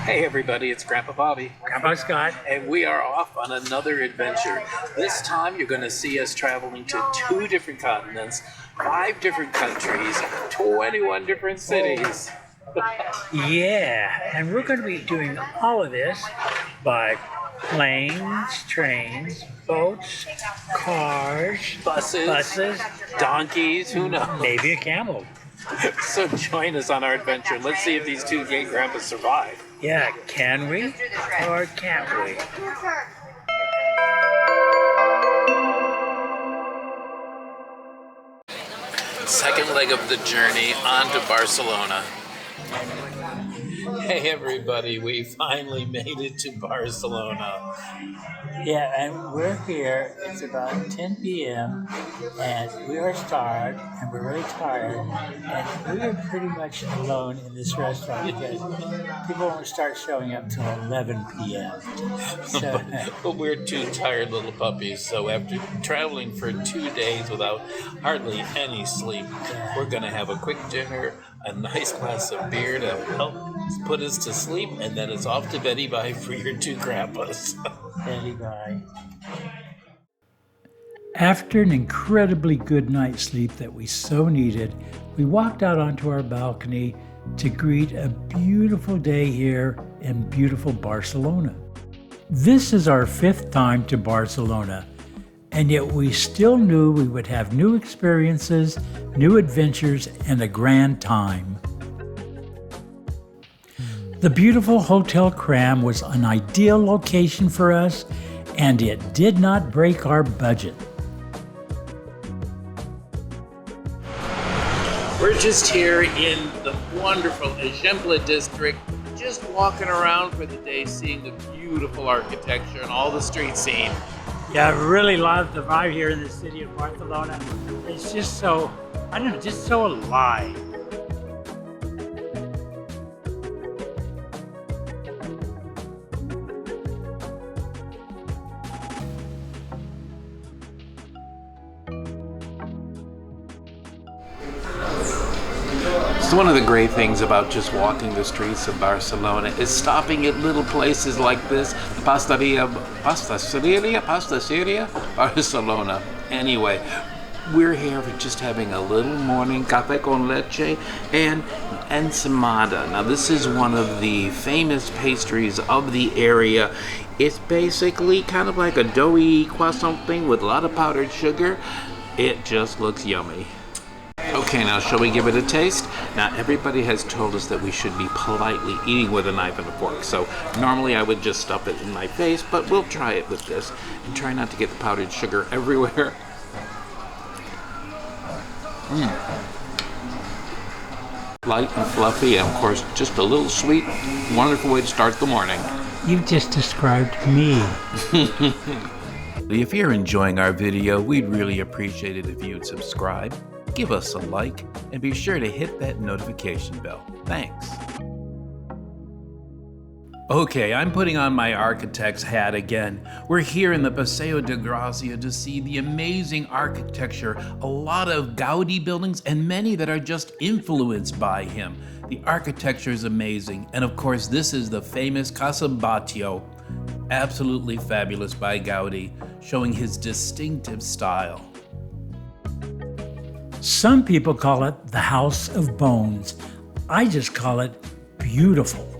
Hey everybody, it's Grandpa Bobby. Grandpa Scott. And we are off on another adventure. This time you're going to see us traveling to 2 different continents, 5 different countries, 21 different cities. Yeah, and we're going to be doing all of this by planes, trains, boats, cars, Buses, donkeys, who knows? maybe a camel. So join us on our adventure. Let's see if these 2 gay grandpas survive. Yeah, can we or can't we? Second leg of the journey on to Barcelona. Hey everybody, we finally made it to Barcelona. Yeah, and we're here. It's about 10 p.m. and we are starved and we're really tired. And we are pretty much alone in this restaurant because people won't start showing up till 11 p.m. So, But we're 2 tired little puppies, so after traveling for 2 days without hardly any sleep, we're going to have a quick dinner, a nice glass of beer to help put us to sleep, and then it's off to Betty Bye for your 2 grandpas. Betty Bye. After an incredibly good night's sleep that we so needed, we walked out onto our balcony to greet a beautiful day here in beautiful Barcelona. This is our 5th time to Barcelona, and yet we still knew we would have new experiences, new adventures, and a grand time. The beautiful Hotel Cram was an ideal location for us, and it did not break our budget. We're just here in the wonderful Eixample district, just walking around for the day, seeing the beautiful architecture and all the street scene. Yeah, I really love the vibe here in the city of Barcelona. It's just so, I don't know, just so alive. So one of the great things about just walking the streets of Barcelona is stopping at little places like this, Pastaceria, Barcelona. Anyway, we're here for just having a little morning café con leche and ensaimada. Now this is one of the famous pastries of the area. It's basically kind of like a doughy croissant thing with a lot of powdered sugar. It just looks yummy. Okay, now shall we give it a taste? Now everybody has told us that we should be politely eating with a knife and a fork. So normally I would just stuff it in my face, but we'll try it with this and try not to get the powdered sugar everywhere. Light and fluffy, and of course just a little sweet. Wonderful way to start the morning. You've just described me. If you're enjoying our video, we'd really appreciate it if you'd subscribe, give us a like, and be sure to hit that notification bell. Thanks. Okay, I'm putting on my architect's hat again. We're here in the Paseo de Gracia to see the amazing architecture, a lot of Gaudi buildings, and many that are just influenced by him. The architecture is amazing, and of course this is the famous Casa Batlló, absolutely fabulous by Gaudi, showing his distinctive style. Some people call it the House of Bones. I just call it beautiful.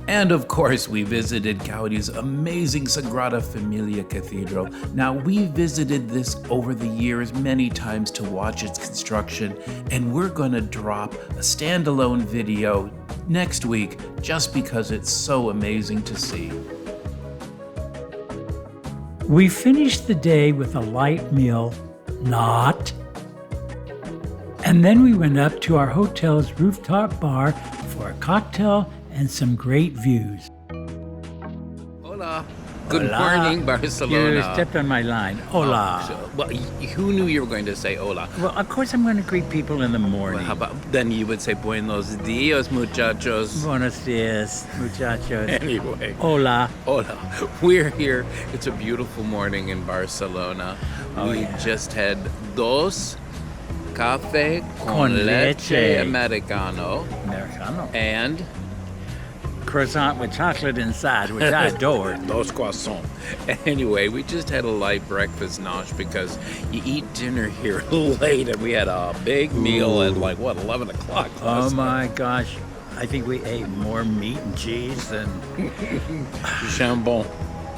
And of course, we visited Gaudi's amazing Sagrada Familia Cathedral. Now, we visited this over the years many times to watch its construction, and we're gonna drop a standalone video next week just because it's so amazing to see. We finished the day with a light meal, and then we went up to our hotel's rooftop bar for a cocktail and some great views. Hola. Good Hola. morning, Barcelona. You stepped on my line. Hola. Well, who knew you were going to say hola? Well, of course I'm going to greet people in the morning. Well, how about then you would say buenos dias, muchachos. Buenos dias, muchachos. Anyway, Hola. hola. We're here. It's a beautiful morning in Barcelona. Oh, We yeah. just had dos café Con leche leche. americano Americano. and Croissant with chocolate inside, which I adore. dos croissants. Anyway, we just had a light breakfast, Nosh, because you eat dinner here late, and we had a big meal at 11 o'clock. Oh my gosh. I think we ate more meat and cheese than. Chambon.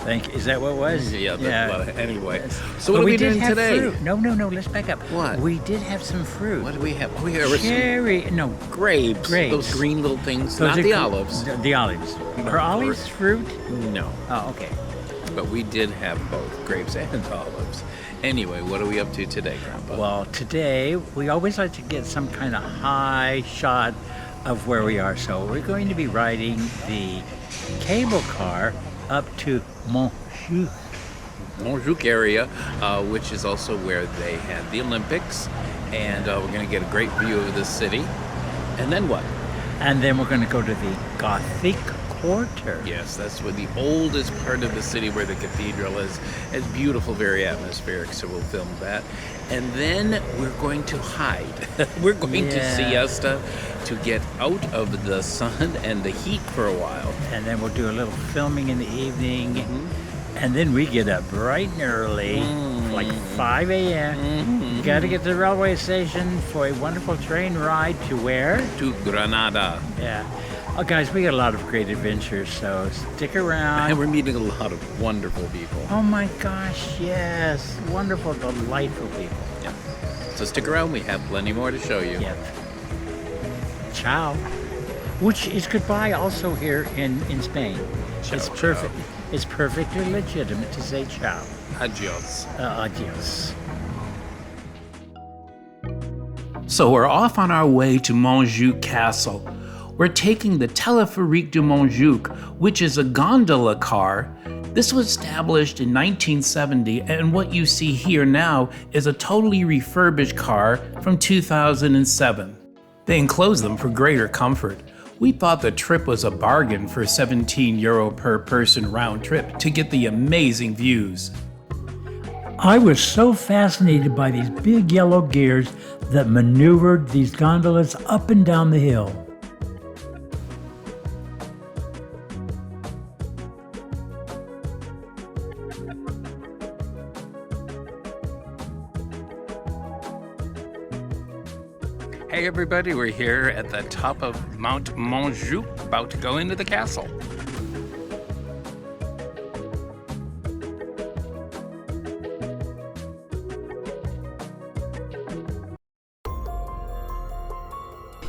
Thank you. Is that what it was? Anyway, Yes. so But what are we did doing have today? Fruit. No. Let's back up. What? We did have some fruit. What do we have? We have some Cherry. No. grapes. Grapes. Those green little things, Those not are the gr- olives. The olives. No, Are olives fruit? No, Oh, okay. but we did have both grapes and olives. Anyway, what are we up to today, Grandpa? Well, today we always like to get some kind of high shot of where we are. So we're going to be riding the cable car up to Montjuic. Montjuic area, which is also where they had the Olympics, and we're going to get a great view of the city. And then what? And then we're going to go to the Gothic Quarter. Yes, that's where the oldest part of the city where the cathedral is. It's beautiful, very atmospheric, so we'll film that. And then we're going to hide. We're going to Yeah. siesta to get out of the sun and the heat for a while. And then we'll do a little filming in the evening. Mm-hmm. And then we get up bright and early, like 5 a.m. Mm-hmm. Got to get to the railway station for a wonderful train ride to where? To Granada. Yeah. Oh, guys, we got a lot of great adventures, so stick around. And we're meeting a lot of wonderful people. Oh my gosh, yes. Wonderful, delightful people. Yeah. So stick around, we have plenty more to show you. Yep. Ciao. Which is goodbye also here in Spain. Ciao, It's ciao. perfect. It's perfectly legitimate to say ciao. Adios. Adios. So we're off on our way to Montjuic Castle. We're taking the Téléphérique de Montjuic, which is a gondola car. This was established in 1970, and what you see here now is a totally refurbished car from 2007. They enclosed them for greater comfort. We thought the trip was a bargain for €17 per person round trip to get the amazing views. I was so fascinated by these big yellow gears that maneuvered these gondolas up and down the hill. Hey everybody, we're here at the top of Mount Montjuic, about to go into the castle.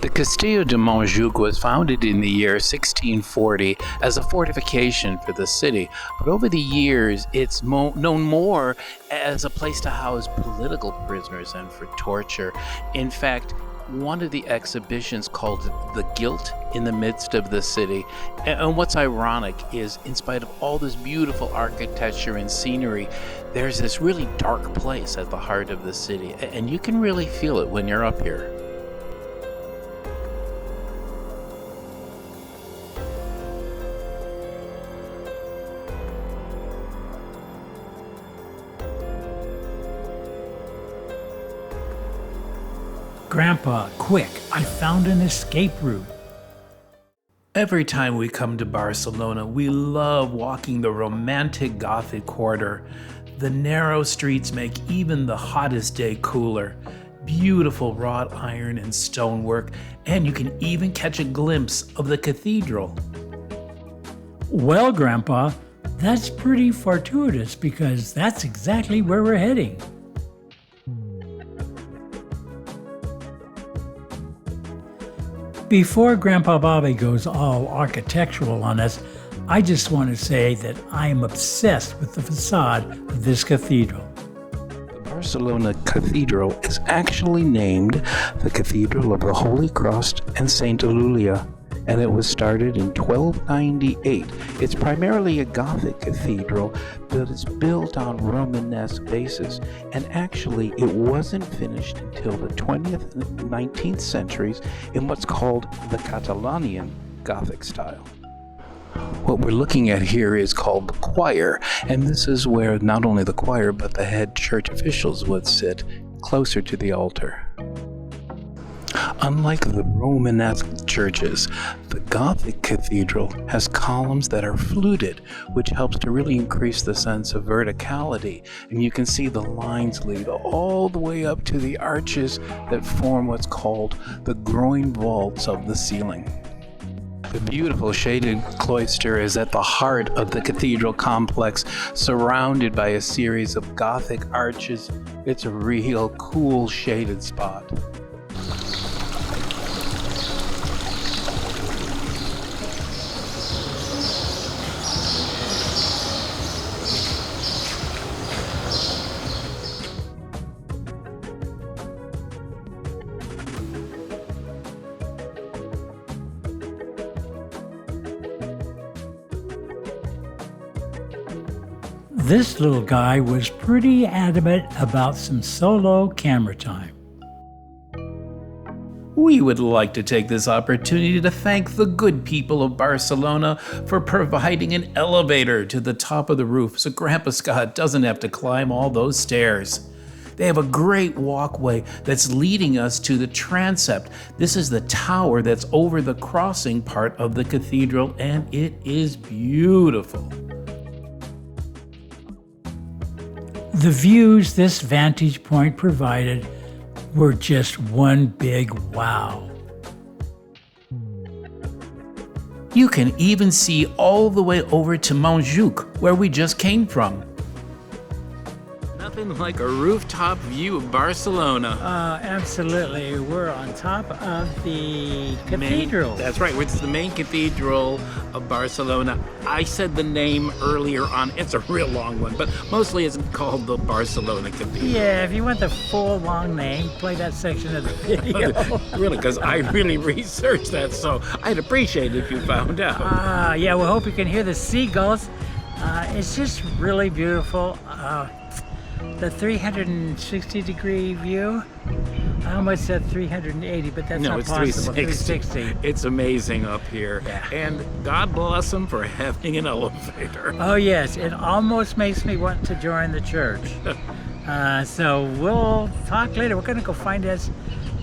The Castillo de Montjuic was founded in the year 1640 as a fortification for the city, but over the years it's known more as a place to house political prisoners and for torture. In fact, one of the exhibitions called The Guilt in the Midst of the City. And what's ironic is, in spite of all this beautiful architecture and scenery, there's this really dark place at the heart of the city, and you can really feel it when you're up here. Grandpa, quick, I found an escape route. Every time we come to Barcelona, we love walking the romantic Gothic Quarter. The narrow streets make even the hottest day cooler. Beautiful wrought iron and stonework, and you can even catch a glimpse of the cathedral. Well, Grandpa, that's pretty fortuitous because that's exactly where we're heading. Before Grandpa Bobby goes all architectural on us, I just want to say that I am obsessed with the facade of this cathedral. The Barcelona Cathedral is actually named the Cathedral of the Holy Cross and Saint Eulalia. and it was started in 1298. It's primarily a Gothic cathedral, but it's built on Romanesque basis, and actually it wasn't finished until the 20th and 19th centuries in what's called the Catalonian Gothic style. What we're looking at here is called the choir, and this is where not only the choir but the head church officials would sit, closer to the altar. Unlike the Romanesque churches, the Gothic cathedral has columns that are fluted, which helps to really increase the sense of verticality, and you can see the lines lead all the way up to the arches that form what's called the groin vaults of the ceiling. The beautiful shaded cloister is at the heart of the cathedral complex, surrounded by a series of Gothic arches. It's a real cool shaded spot. This little guy was pretty adamant about some solo camera time. We would like to take this opportunity to thank the good people of Barcelona for providing an elevator to the top of the roof so Grandpa Scott doesn't have to climb all those stairs. They have a great walkway that's leading us to the transept. This is the tower that's over the crossing part of the cathedral, and it is beautiful. The views this vantage point provided were just one big wow. You can even see all the way over to Montjuic, where we just came from. Nothing like a rooftop view of Barcelona. Absolutely. We're on top of the cathedral. That's right. It's the main cathedral of Barcelona. I said the name earlier on. It's a real long one, but mostly it's called the Barcelona Cathedral. Yeah, if you want the full long name, play that section of the video. Really, because I really researched that, so I'd appreciate it if you found out. Yeah, we hope you can hear the seagulls. It's just really beautiful. The 360-degree view. I almost said 380, but that's not it's possible. 360. It's amazing up here. Yeah. And God bless them for having an elevator. Oh, yes. It almost makes me want to join the church. So we'll talk later. We're going to go find us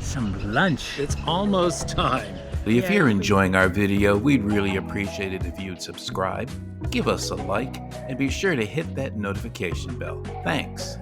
some lunch. It's almost time. If you're enjoying our video, we'd really appreciate it if you'd subscribe, give us a like, and be sure to hit that notification bell. Thanks.